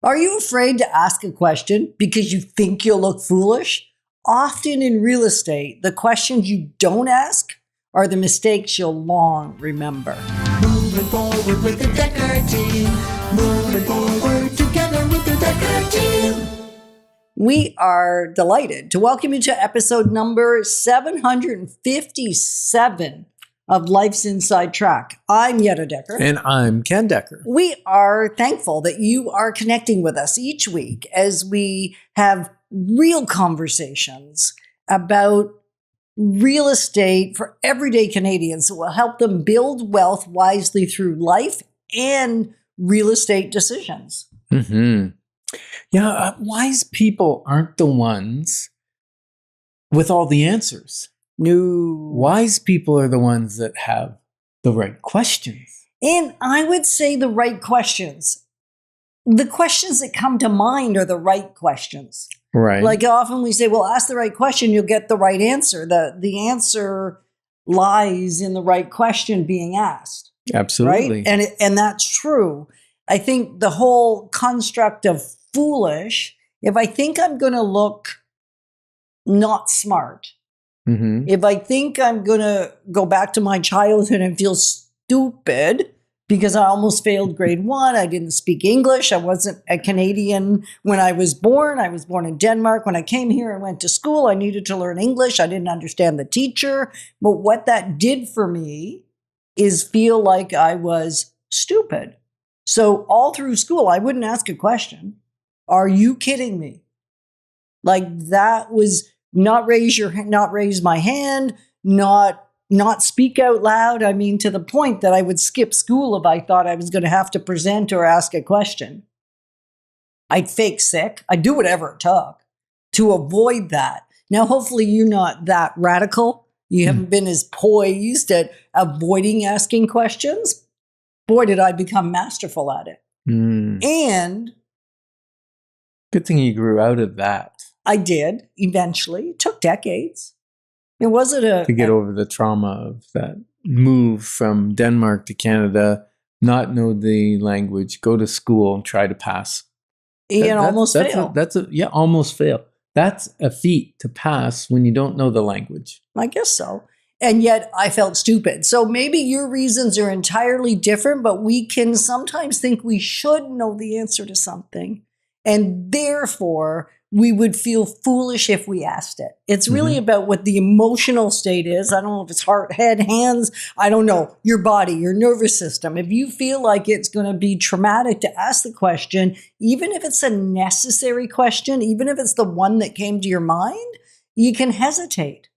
Are you afraid to ask a question because you think you'll look foolish? Often in real estate, the questions you don't ask are the mistakes you'll long remember. Moving forward with the Dekker team. Moving forward together with the Dekker team. We are delighted to welcome you to episode number 757 of Life's Inside Track. I'm Yetta Dekker. And I'm Ken Dekker. We are thankful that you are connecting with us each week as we have real conversations about real estate for everyday Canadians that will help them build wealth wisely through life and real estate decisions. Mm-hmm. Yeah, wise people aren't the ones with all the answers. No. Wise people are the ones that have the right questions. And I would say the right questions. The questions that come to mind are the right questions. Right. Like often we say, well, ask the right question, you'll get the right answer. The answer lies in the right question being asked. Absolutely. Right? And that's true. I think the whole construct of foolish, if I think I'm going to look not smart, if I think I'm going to go back to my childhood and feel stupid because I almost failed grade 1, I didn't speak English, I wasn't a Canadian when I was born in Denmark. When I came here and went to school, I needed to learn English. I didn't understand the teacher. But what that did for me is feel like I was stupid. So all through school, I wouldn't ask a question. Are you kidding me? Like that was not raise my hand, not speak out loud. I mean, to the point that I would skip school if I thought I was going to have to present or ask a question. I'd fake sick. I'd do whatever it took to avoid that. Now, hopefully you're not that radical. You haven't been as poised at avoiding asking questions. Boy, did I become masterful at it. And good thing you grew out of that. I did eventually. It took decades. It wasn't to get over the trauma of that move from Denmark to Canada, not know the language, go to school and try to pass. Almost fail. Almost fail. That's a feat to pass when you don't know the language. I guess so. And yet I felt stupid. So maybe your reasons are entirely different, but we can sometimes think we should know the answer to something. And therefore, we would feel foolish if we asked it. It's really about what the emotional state is. I don't know if it's heart, head, hands. I don't know. Your body, your nervous system. If you feel like it's going to be traumatic to ask the question, even if it's a necessary question, even if it's the one that came to your mind, you can hesitate.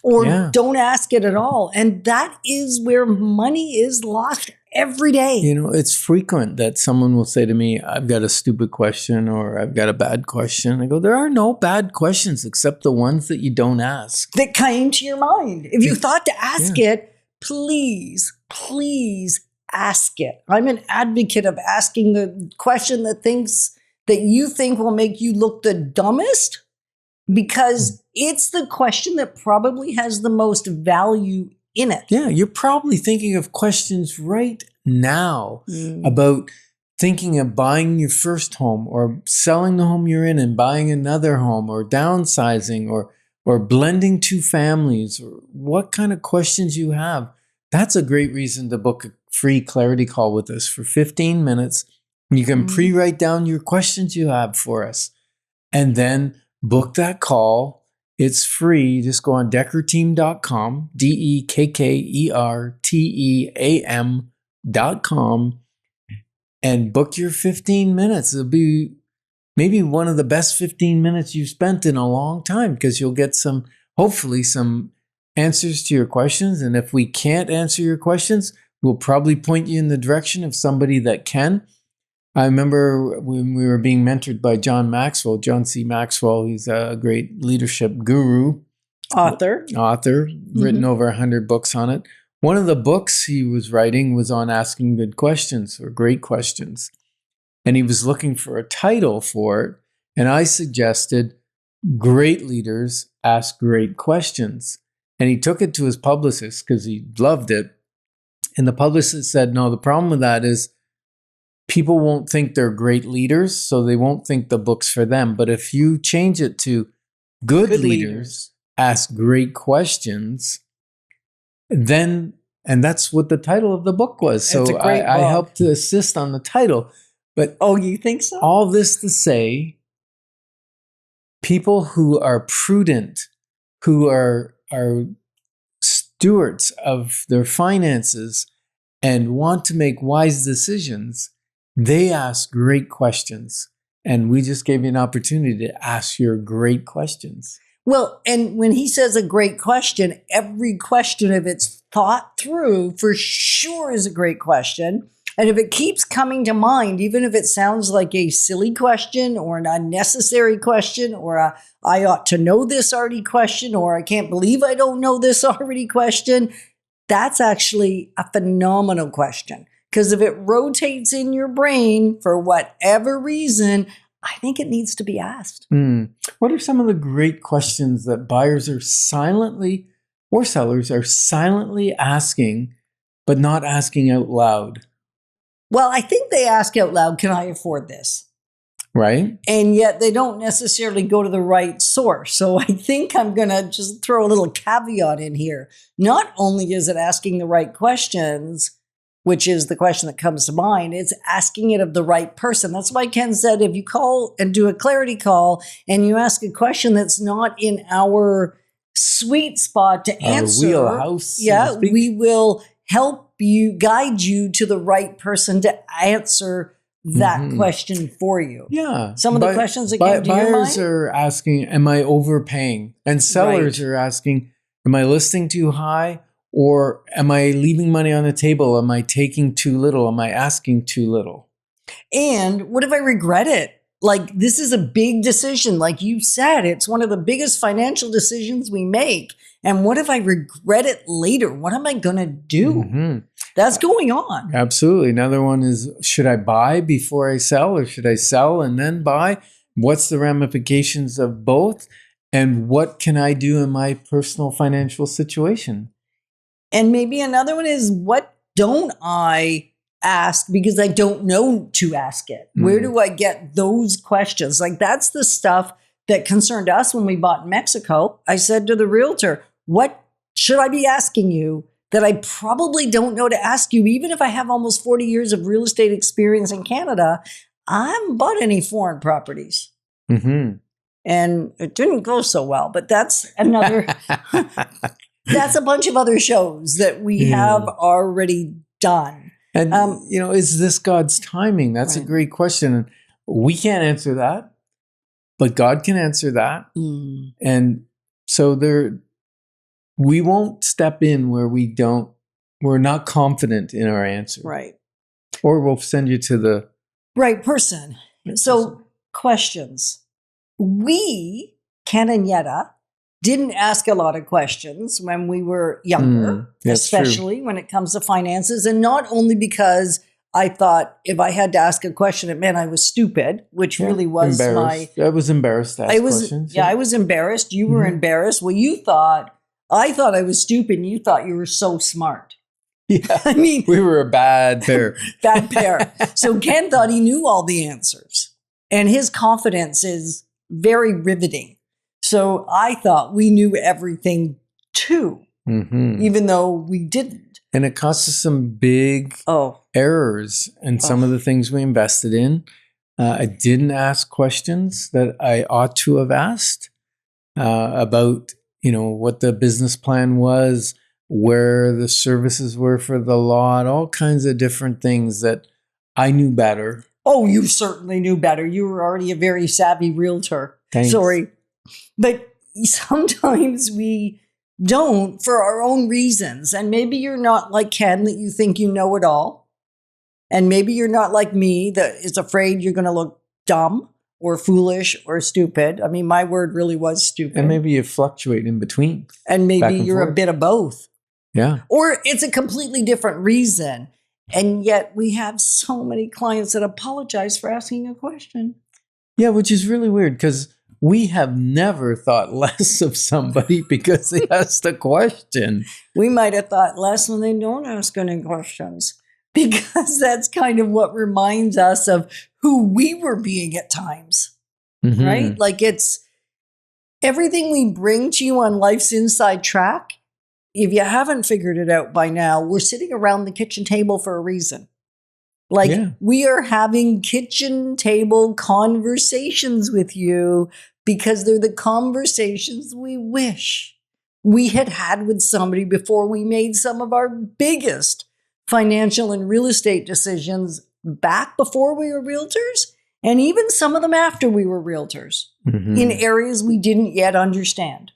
Or don't ask it at all. And that is where money is lost every day. You know, it's frequent that someone will say to me, I've got a stupid question or I've got a bad question. I go, there are no bad questions except the ones that you don't ask. That came to your mind. If you thought to ask it, please ask it. I'm an advocate of asking the question that you think will make you look the dumbest, because it's the question that probably has the most value in it. Yeah, you're probably thinking of questions right now about thinking of buying your first home or selling the home you're in and buying another home or downsizing or blending two families, or what kind of questions you have. That's a great reason to book a free clarity call with us for 15 minutes. You can pre-write down your questions you have for us and then book that call. It's free. Just go on dekkerteam.com, DEKKERTEAM.com, and book your 15 minutes. It'll be maybe one of the best 15 minutes you've spent in a long time, because you'll get hopefully some answers to your questions. And if we can't answer your questions, we'll probably point you in the direction of somebody that can. I remember when we were being mentored by John C. Maxwell. He's a great leadership guru. Author, written over 100 books on it. One of the books he was writing was on asking good questions or great questions. And he was looking for a title for it. And I suggested Great Leaders Ask Great Questions. And he took it to his publicist because he loved it. And the publicist said, no, the problem with that is people won't think they're great leaders, so they won't think the book's for them. But if you change it to good leaders ask great questions, then, and that's what the title of the book was. So I helped to assist on the title. But you think so? All this to say, people who are prudent, who are stewards of their finances and want to make wise decisions, they ask great questions. And we just gave you an opportunity to ask your great questions. Well, and when he says a great question, every question, if it's thought through, for sure is a great question. And if it keeps coming to mind, even if it sounds like a silly question or an unnecessary question or a I ought to know this already question or I can't believe I don't know this already question, that's actually a phenomenal question. Because if it rotates in your brain for whatever reason, I think it needs to be asked. What are some of the great questions that buyers are silently, or sellers are silently asking, but not asking out loud? Well, I think they ask out loud, can I afford this? Right. And yet they don't necessarily go to the right source. So I think I'm going to just throw a little caveat in here. Not only is it asking the right questions, which is the question that comes to mind, it's asking it of the right person. That's why Ken said, if you call and do a clarity call and you ask a question that's not in our sweet spot to answer, wheelhouse, we will help you, guide you to the right person to answer that question for you. Yeah. Some of the questions that came to your mind? Buyers are asking, am I overpaying? And sellers are asking, am I listing too high? Or am I leaving money on the table? Am I taking too little? Am I asking too little? And what if I regret it? Like, this is a big decision. Like you said, it's one of the biggest financial decisions we make. And what if I regret it later? What am I going to do? That's going on. Absolutely. Another one is, should I buy before I sell, or should I sell and then buy? What's the ramifications of both? And what can I do in my personal financial situation? And maybe another one is, what don't I ask because I don't know to ask it? Where do I get those questions? Like, that's the stuff that concerned us when we bought in Mexico. I said to the realtor, what should I be asking you that I probably don't know to ask you? Even if I have almost 40 years of real estate experience in Canada, I haven't bought any foreign properties. And it didn't go so well, but that's another... That's a bunch of other shows that we have already done. And, is this God's timing? That's a great question. We can't answer that, but God can answer that. And so we won't step in where we're not confident in our answer. Right. Or we'll send you to the right person. So questions. We, Ken and Yetta, didn't ask a lot of questions when we were younger, especially when it comes to finances. And not only because I thought if I had to ask a question, it meant I was stupid, which really was I was embarrassed to ask questions. I was embarrassed. You were embarrassed. Well, I thought I was stupid and you thought you were so smart. Yeah. I mean, we were a bad pair. Bad pair. So Ken thought he knew all the answers. And his confidence is very riveting. So I thought we knew everything too, even though we didn't. And it cost us some big errors in some of the things we invested in. I didn't ask questions that I ought to have asked about, what the business plan was, where the services were for the lot, all kinds of different things that I knew better. Oh, you certainly knew better. You were already a very savvy realtor. Thanks. Sorry. But sometimes we don't for our own reasons. And maybe you're not like Ken, that you think you know it all. And maybe you're not like me, that is afraid you're going to look dumb or foolish or stupid. I mean, my word really was stupid. And maybe you fluctuate in between. And maybe you're a bit of both. Yeah. Or it's a completely different reason. And yet we have so many clients that apologize for asking a question. Yeah, which is really weird, because we have never thought less of somebody because they asked a question. We might have thought less when they don't ask any questions. because that's kind of what reminds us of who we were being at times, right? Like it's everything we bring to you on Life's Inside Track. If you haven't figured it out by now, we're sitting around the kitchen table for a reason. Like we are having kitchen table conversations with you because they're the conversations we wish we had with somebody before we made some of our biggest financial and real estate decisions back before we were realtors, and even some of them after we were realtors in areas we didn't yet understand.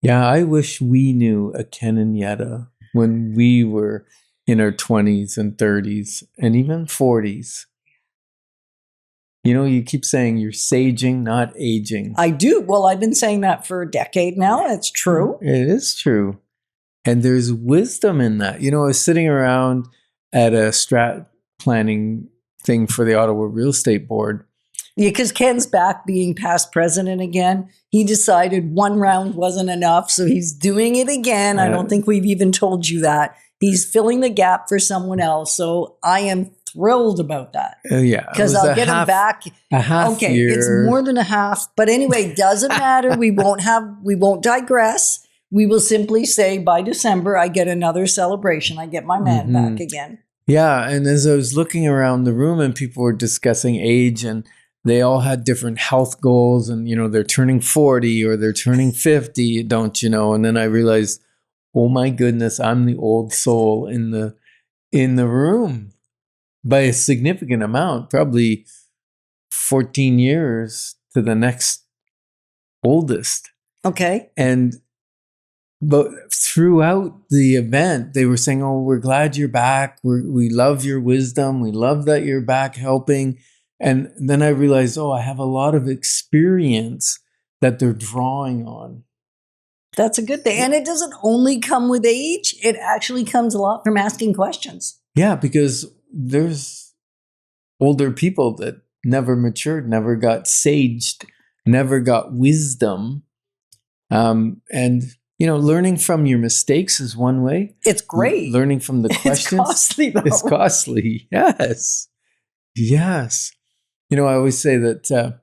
Yeah, I wish we knew a Ken and Yetta when we were in our 20s and 30s and even 40s. You know, you keep saying you're saging, not aging. I do. Well, I've been saying that for a decade now. It's true. It is true. And there's wisdom in that. You know, I was sitting around at a strat planning thing for the Ottawa Real Estate Board. Yeah, because Ken's back being past president again. He decided one round wasn't enough, so he's doing it again. I don't think we've even told you that. He's filling the gap for someone else. So I am thrilled about that. Yeah. Because I'll get him back. A half year. It's more than a half. But anyway, doesn't matter. We won't digress. We will simply say by December, I get another celebration. I get my man back again. Yeah. And as I was looking around the room and people were discussing age, and they all had different health goals, and, you know, they're turning 40 or they're turning 50, don't you know? And then I realized, oh my goodness, I'm the old soul in the room by a significant amount, probably 14 years to the next oldest. Okay. But throughout the event, they were saying, oh, we're glad you're back. We love your wisdom. We love that you're back helping. And then I realized, I have a lot of experience that they're drawing on. That's a good thing. And it doesn't only come with age. It actually comes a lot from asking questions. Yeah, because there's older people that never matured, never got saged, never got wisdom. And, you know, learning from your mistakes is one way. It's great. Learning from the questions. It's costly, though. It's costly. Yes. Yes. You know, I always say that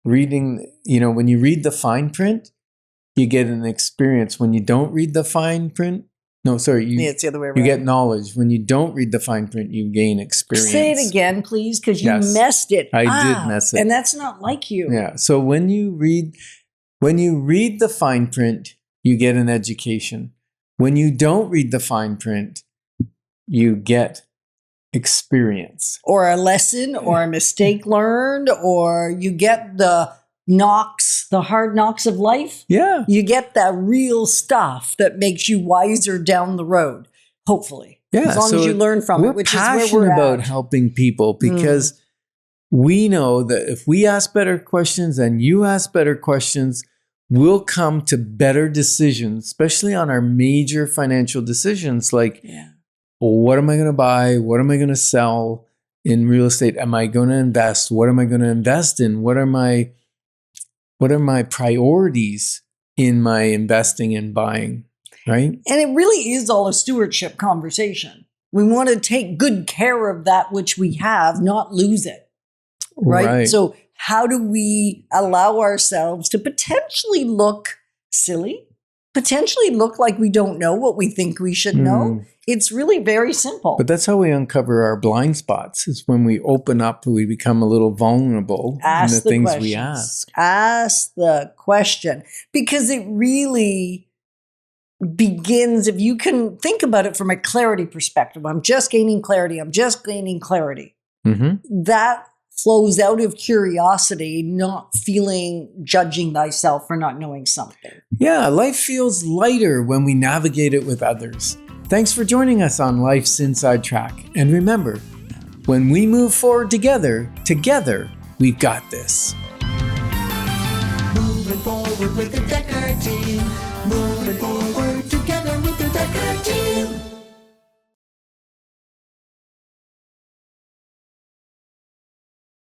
reading, you know, when you read the fine print, you get an experience. When you don't read the fine print, it's the other way around. You get knowledge. When you don't read the fine print, you gain experience. Say it again, please, because you messed it. I did mess it. And that's not like you. Yeah. So when you read the fine print, you get an education. When you don't read the fine print, you get experience. Or a lesson, or a mistake learned, or you get the hard knocks of life. Yeah. You get that real stuff that makes you wiser down the road, hopefully. Yeah. As long as you learn from it, which is where we're passionate about helping people, because we know that if we ask better questions and you ask better questions, we'll come to better decisions, especially on our major financial decisions like, what am I going to buy? What am I going to sell in real estate? Am I going to invest? What am I going to invest in? What are my priorities in my investing and buying, right? And it really is all a stewardship conversation. We want to take good care of that which we have, not lose it, right? So how do we allow ourselves to potentially look silly, potentially look like we don't know what we think we should know? It's really very simple. But that's how we uncover our blind spots, is when we open up, we become a little vulnerable in the things we ask. Ask the question, because it really begins, if you can think about it from a clarity perspective, I'm just gaining clarity. That flows out of curiosity, not judging thyself for not knowing something. Yeah, life feels lighter when we navigate it with others. Thanks for joining us on Life's Inside Track. And remember, when we move forward together, we've got this. Moving forward with the Dekker team. Moving forward together with the Dekker team.